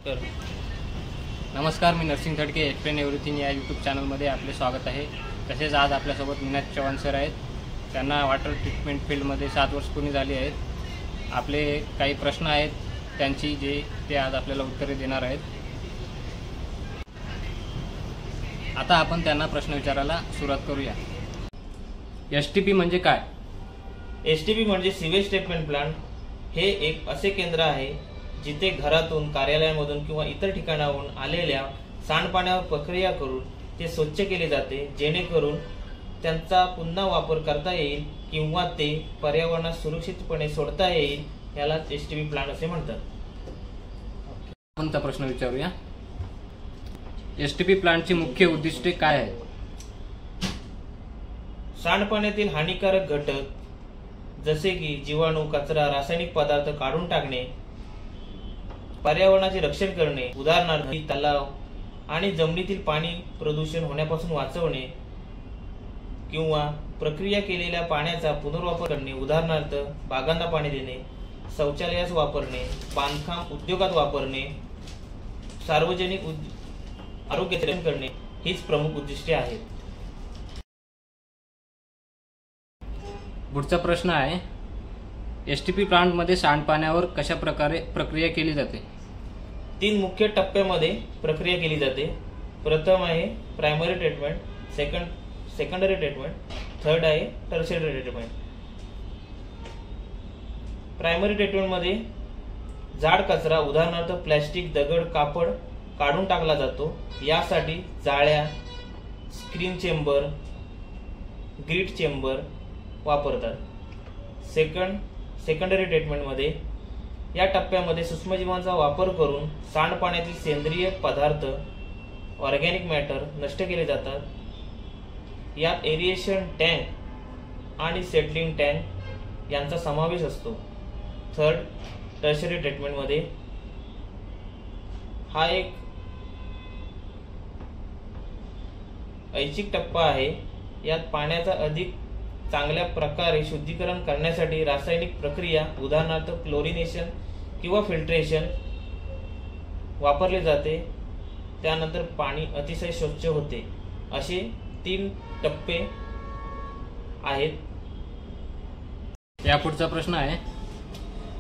तर नमस्कार, मी Narsing थडके explain everything या यूट्यूब चॅनलमध्ये आपले स्वागत आहे। तसेच आज आपल्यासोबत मीनाज चव्हाण सर आहेत। त्यांना वॉटर ट्रीटमेंट फील्डमध्ये 7 वर्ष पूर्ण झाली आहेत। आपले काही प्रश्न आहेत त्यांची जे ते आज आपल्याला उत्तरे देणार आहेत। आता आपण त्यांना प्रश्न विचारायला सुरुवात करूया। एसटीपी म्हणजे काय? एसटीपी म्हणजे सिवेज ट्रीटमेंट प्लांट। हे एक असे केंद्र आहे जिथे घरातून, कार्यालयामधून किंवा इतर ठिकाणाहून आलेल्या सांडपाण्यावर प्रक्रिया करून ते स्वच्छ केले जाते, जेणेकरून त्यांचा पुन्हा वापर करता येईल किंवा ते पर्यावरणात सुरक्षितपणे सोडता येईल। याला एसटीपी प्लांट असे म्हणतात। कोणता प्रश्न विचारूया? एसटीपी प्लांटची मुख्य उद्दिष्टे काय आहेत? सांडपाण्यातील हानिकारक घटक जसे की जीवाणू, कचरा, रासायनिक पदार्थ काढून टाकणे, पर्यावरणाचे रक्षण करणे, उदाहरणार्थ तलाव आणि जमिनीतील पाणी प्रदूषण होण्यापासून वाचवणे, किंवा प्रक्रिया केलेल्या पाण्याचा पुनर्वापर करणे, उदाहरणार्थ बागांना पाणी देणे, शौचालयास वापरणे, बांधकाम उद्योगात वापरणे, सार्वजनिक आरोग्याचे रक्षण करणे हीच प्रमुख उद्दिष्टे आहेत। पुढचा प्रश्न आहे, एसटीपी प्लांटमध्ये सांडपाण्यावर कशा प्रकारे प्रक्रिया केली जाते? 3 मुख्य टप्प्यामध्ये प्रक्रिया केली जाते। प्रथम आहे primary treatment, secondary treatment, third आहे टर्शियरी ट्रीटमेंट। प्रायमरी ट्रीटमेंटमध्ये जाड कचरा, उदाहरणार्थ प्लास्टिक, दगड, कापड काढून टाकला जातो। यासाठी जाळ्या, स्क्रीन चेंबर, ग्रीट चेंबर वापरतात। सेकंडरी ट्रीटमेंटमध्ये या टप्प्यामध्ये सूक्ष्मजीवांचा वापर करून सांडपाण्यातील सेंद्रिय पदार्थ, ऑर्गॅनिक मॅटर नष्ट केले जातात। यात एरिएशन टँक आणि सेटलिंग टँक यांचा समावेश असतो। थर्ड, टर्शियरी ट्रीटमेंटमध्ये हा एक ऐच्छिक टप्पा आहे। यात पाण्याचा अधिक चांगल्या प्रकारे शुद्धीकरण करण्यासाठी रासायनिक प्रक्रिया, उदाहरणार्थ क्लोरिनेशन किंवा फिल्ट्रेशन वापरले जाते। त्यानंतर पाणी अतिशय स्वच्छ होते। असे 3 टप्पे आहेत। या पुढचा प्रश्न आहे,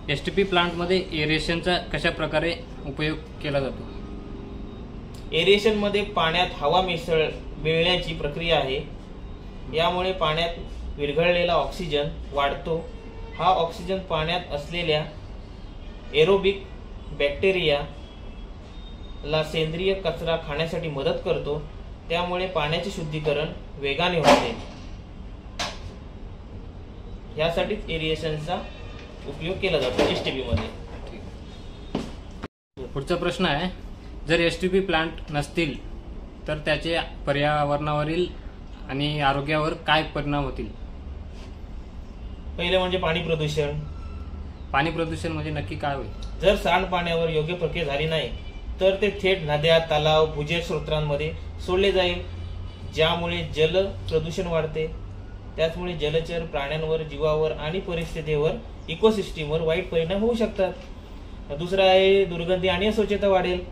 एसटीपी प्लांटमध्ये एरेशनचा कशा प्रकारे उपयोग केला जातो? एरेशन मध्ये पाण्यात हवा मिळण्याची प्रक्रिया आहे। यामुळे पाण्यात विरघळलेला ऑक्सिजन वाढतो। हा ऑक्सिजन पाण्यात असलेल्या एरोबिक बॅक्टेरिया ला सेंद्रिय कचरा खाण्यासाठी मदत करतो। त्यामुळे पाण्याचे शुद्धीकरण वेगाने होते। यासाठीच एरिएशनचा उपयोग केला जातो एसटीपी मध्ये। पुढचा प्रश्न आहे, जर एसटीपी प्लांट नसतील तर त्याचे पर्यावरणावरील आणि आरोग्यावर काय परिणाम होतील? पहिले म्हणजे पाणी प्रदूषण। पाणी प्रदूषण म्हणजे नक्की काय होईल? जर सांडपाण्यावर योग्य प्रक्रिया झाली नाही तर ते थेट नद्या, तलाव, भूजल स्रोतांमध्ये सोडले जाईल, ज्यामुळे जल प्रदूषण वाढते। त्याचमुळे जलचर प्राण्यांवर, जीवावर आणि परिस्थितीवर, इकोसिस्टीमवर वाईट परिणाम होऊ शकतात। दुसरा आहे दुर्गंधी आणि अस्वच्छता वाढेल।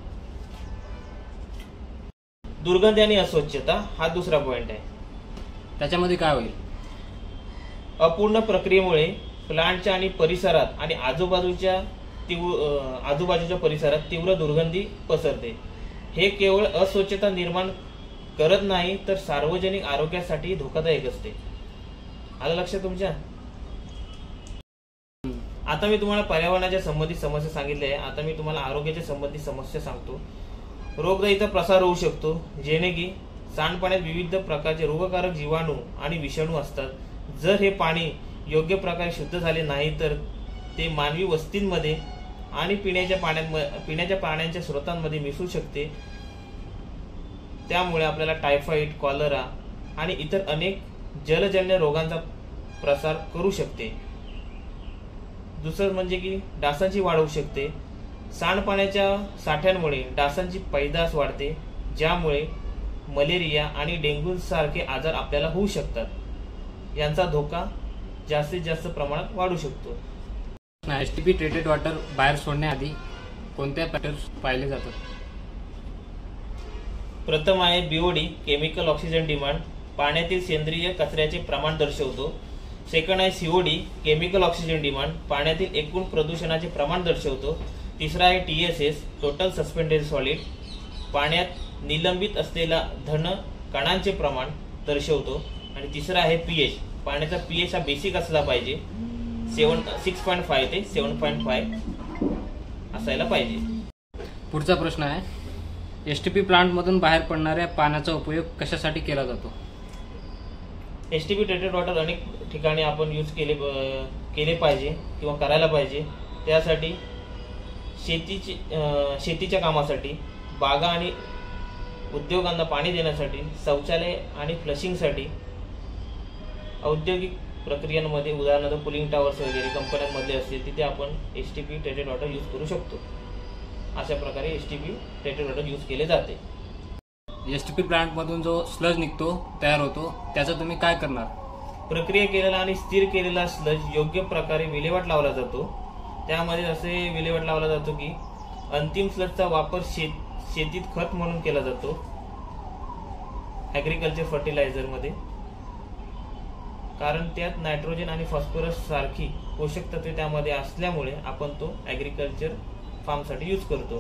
दुर्गंधी आणि अस्वच्छता हा दुसरा पॉइंट आहे। त्याच्यामध्ये काय होईल? अपूर्ण प्रक्रियेमुळे प्लांटच्या आणि परिसरात आणि आजूबाजूच्या परिसरात तीव्र दुर्गंधी पसरते। हे केवळ अस्वच्छता निर्माण करत नाही तर सार्वजनिक आरोग्यासाठी धोकादायक असते। आलं लक्षात तुमच्या? आता मी तुम्हाला पर्यावरणाच्या संबंधित समस्या सांगितल्या आहे। आता मी तुम्हाला आरोग्याच्या संबंधित समस्या सांगतो। रोगराईचा प्रसार होऊ शकतो, जेणे की सांडपाण्यात विविध प्रकारचे रोगकारक जीवाणू आणि विषाणू असतात। जर हे पाणी योग्य प्रकारे शुद्ध झाले नाही तर ते मानवी वस्तींमध्ये आणि पिण्याच्या पाण्याच्या स्रोतांमध्ये मिसळू शकते। त्यामुळे आपल्याला टायफॉइड, कॉलरा आणि इतर अनेक जलजन्य रोगांचा प्रसार करू शकते। दुसरं म्हणजे की डासांची वाढ होऊ शकते। सांडपाण्याच्या साठ्यांमुळे डासांची पैदास वाढते, ज्यामुळे मलेरिया आणि डेंग्यू सारखे आजार आपल्याला होऊ शकतात। यांचा धोका जास्तीत जास्त प्रमाणात वाढू शकतो। एसटीपी ट्रीटेड वॉटर बाहेर सोडण्याआधी कोणत्या फॅक्टर्स पाहिले जातात? प्रथम आहे बीओडी, केमिकल ऑक्सिजन डिमांड, पाण्यातील सेंद्रिय कचऱ्याचे प्रमाण दर्शवतो. सेकंड आहे सीओडी, केमिकल ऑक्सिजन डिमांड, पाण्यातील एकूण प्रदूषणाचे प्रमाण दर्शवतो. तिसरा आहे टीएसएस, टोटल सस्पेंडेड सॉलिड, पाण्यात निलंबित असलेला धन कणांचे प्रमाण दर्शवतो. आणि तिसरा आहे पीएच, पाण्याचा पीएच हा बेसिक असला पाहिजे, 6.5 ते 7.5 असायला पाहिजे. पुढचा प्रश्न आहे, एसटीपी प्लांटमधून बाहेर पडणाऱ्या पाण्याचा उपयोग कशासाठी केला जातो? एसटीपी ट्रीटेड वॉटर अनेक ठिकाणी आपण यूज केले पाहिजे किंवा करायला पाहिजे. त्यासाठी शेतीच्या कामासाठी, बागा आणि उद्योगांना पाणी देण्यासाठी, शौचालय आणि फ्लशिंगसाठी, औद्योगिक प्रक्रियांमध्ये उदाहरणार्थ कूलिंग टॉवर्स वगैरे कंपन्यांमध्ये असतील तिथे आपण एसटीपी ट्रीटेड वॉटर यूज करू शकतो. अशा प्रकारे एसटीपी ट्रीटेड वॉटर यूज केले जाते. एसटीपी प्लांटमधून जो स्लज निघतो, तयार होतो, त्याचं तुम्ही काय करणार? प्रक्रिया केलेला आणि स्थिर केलेला स्लज योग्य प्रकारे विल्हेवाट लावला जातो. त्यामध्ये असे विल्हेवाट लावला जातो की अंतिम स्लजचा वापर शेतीत खत म्हणून केला जातो, ॲग्रिकल्चर फर्टिलायझरमध्ये, कारण त्यात नायट्रोजन आणि फॉस्फरस सारखी पोषक तत्वे त्यामध्ये असल्यामुळे आपण तो ॲग्रिकल्चर फार्मसाठी यूज करतो.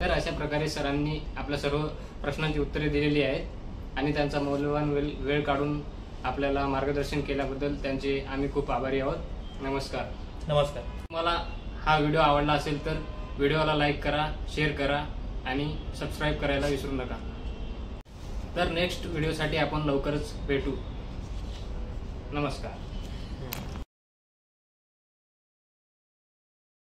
तर अशा प्रकारे सरांनी आपल्या सर्व प्रश्नांची उत्तरे दिलेली आहेत आणि त्यांचा मौल्यवान वेळ काढून आपल्याला मार्गदर्शन केल्याबद्दल त्यांचे आम्ही खूप आभारी आहोत. नमस्कार. नमस्कार. तुम्हाला हा व्हिडिओ आवडला असेल तर व्हिडिओला लाईक करा, शेअर करा आणि सबस्क्राईब करायला विसरू नका. तर नेक्स्ट व्हिडिओसाठी आपण लवकरच भेटू. नमस्कार.